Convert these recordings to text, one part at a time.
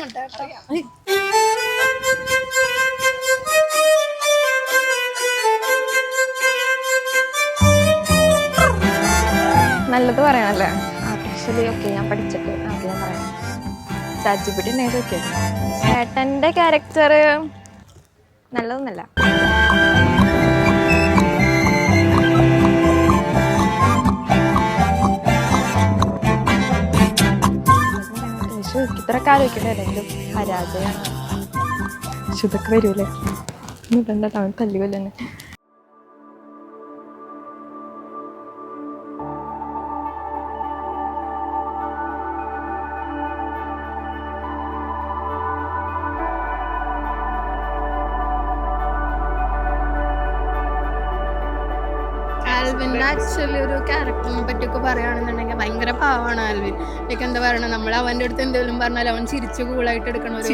തുടങ്ങട്ടെ കേട്ടോ. നല്ലത് പറയണല്ലേ? ആർട്ടിഫിഷ്യലി ഓക്കെ, ഞാൻ പഠിച്ചിട്ട് അത് ഞാൻ പറയാം. ചാറ്റ്ജിപിടി ചോദിക്കാം. ചേട്ടൻ്റെ ക്യാരക്ടർ നല്ലതൊന്നല്ല. ഇത്രയൊക്കെ ആലോചിക്കട്ടെ, എന്തെങ്കിലും പരാജയമാണ്. ഇതൊക്കെ വരുമല്ലേ? ഇടണ്ട, തമിഴ് തല്ലുകൊല്ലേ തന്നെ. ആൽവിൻ്റെ ആക്ച്വലി ഒരു ക്യാരക്ടറിനെ പറ്റിയൊക്കെ പറയുകയാണെന്നുണ്ടെങ്കിൽ ഭയങ്കര പാവാണ് ആൽവിൻ. ലൈക്ക് എന്താ പറയണ, നമ്മൾ അവൻ്റെ അടുത്ത് എന്തെങ്കിലും പറഞ്ഞാൽ അവൻ ചിരിച്ചു കൂളായിട്ട് എടുക്കണ ഒരു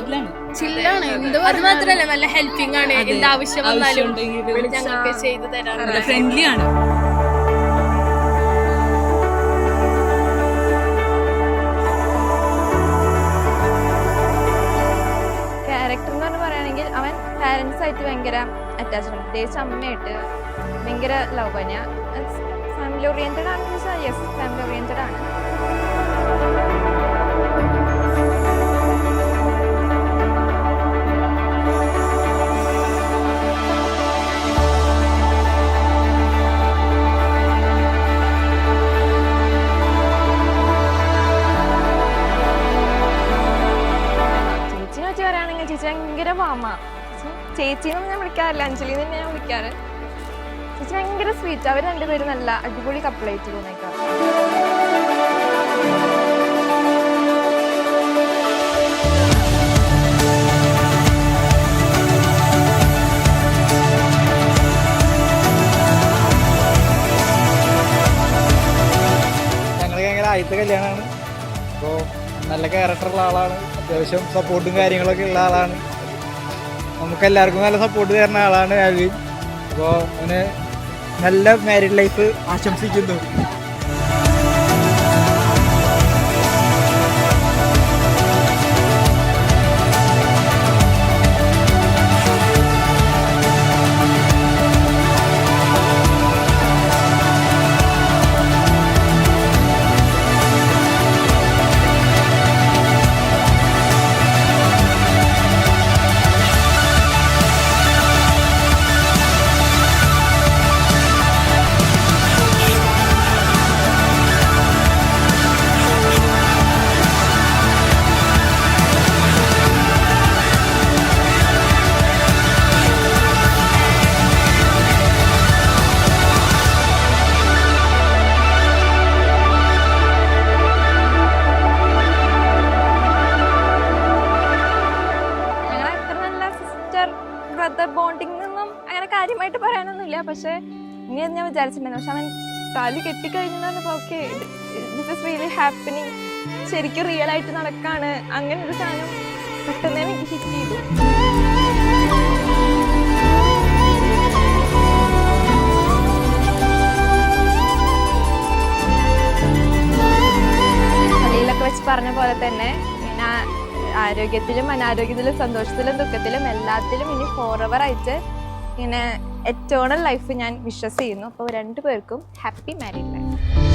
ചില്ലാണ്. എന്ത് അത് മാത്രല്ല, നല്ല ഹെൽപ്പിംഗ് ആണ്. എന്താവശ്യം വന്നാലും ഞങ്ങൾക്ക് ചെയ്തു തരാറുണ്ട്. ഫ്രണ്ട്ലി ആണ്. ക്യാരക്ടർ എന്ന് പറയുകയാണെങ്കിൽ അവൻ പാരൻസ് ആയിട്ട് ഭയങ്കര അറ്റാച്ച്ഡ് ആണ്, പ്രത്യേകിച്ച് അമ്മയായിട്ട് ഭയങ്കര ലവ് തന്നെയാണ്. ഫാമിലി ഓറിയൻറ്റഡ് ആണെന്ന് ചോദിച്ചാൽ യെസ്, ഫാമിലി ഓറിയൻറ്റഡ് ആണ്. ചേച്ചിനെ പറ്റി പറയുകയാണെങ്കിൽ ചേച്ചി ഭയങ്കര വാമ. ചേച്ചിന്നൊന്നും ഞാൻ വിളിക്കാറില്ല, അഞ്ജലിന്ന് തന്നെ ഞാൻ വിളിക്കാറ്. ചേച്ചി ഭയങ്കര സ്വീറ്റ്. അവർ രണ്ടുപേരും നല്ല അടിപൊളി കപ്പിളായിട്ട് തോന്നിയേക്കാം. ഞങ്ങൾക്ക് ഭയങ്കര ആദ്യത്തെ കല്യാണമാണ്. അപ്പോൾ നല്ല ക്യാരക്ടറുള്ള ആളാണ്, അത്യാവശ്യം സപ്പോർട്ടും കാര്യങ്ങളൊക്കെ ഉള്ള ആളാണ്. നമുക്കെല്ലാവർക്കും നല്ല സപ്പോർട്ട് തരുന്ന ആളാണ് ആൽവിൻ. അപ്പോൾ അവന് നല്ല മാരീഡ് ലൈഫ് ആശംസിക്കുന്നു. ബോണ്ടിങ് നിന്നും അങ്ങനെ കാര്യമായിട്ട് പറയാനൊന്നുമില്ല. പക്ഷെ ഇനി ഞാൻ വിചാരിച്ചിട്ടുണ്ടായിരുന്നു. പക്ഷെ അവൻ താലി കെട്ടിക്കഴിഞ്ഞാൽ okay, this is really happening, ശരിക്കും റിയൽ ആയിട്ട് നടക്കാണ്. അങ്ങനെ ഒരു സാധനം പെട്ടെന്ന് എനിക്ക് ഹിറ്റ് ചെയ്തു. കളിയിലൊക്കെ വെച്ച് പറഞ്ഞ പോലെ തന്നെ പിന്നെ ആരോഗ്യത്തിലും അനാരോഗ്യത്തിലും സന്തോഷത്തിലും ദുഃഖത്തിലും എല്ലാത്തിലും ഇനി ഫോറെവർ ആയിട്ട് ഇങ്ങനെ എറ്റേണൽ ലൈഫ് ഞാൻ വിശ്വസിക്കുന്നു. അപ്പോൾ രണ്ടുപേർക്കും ഹാപ്പി മാരീഡ് ലൈഫ്.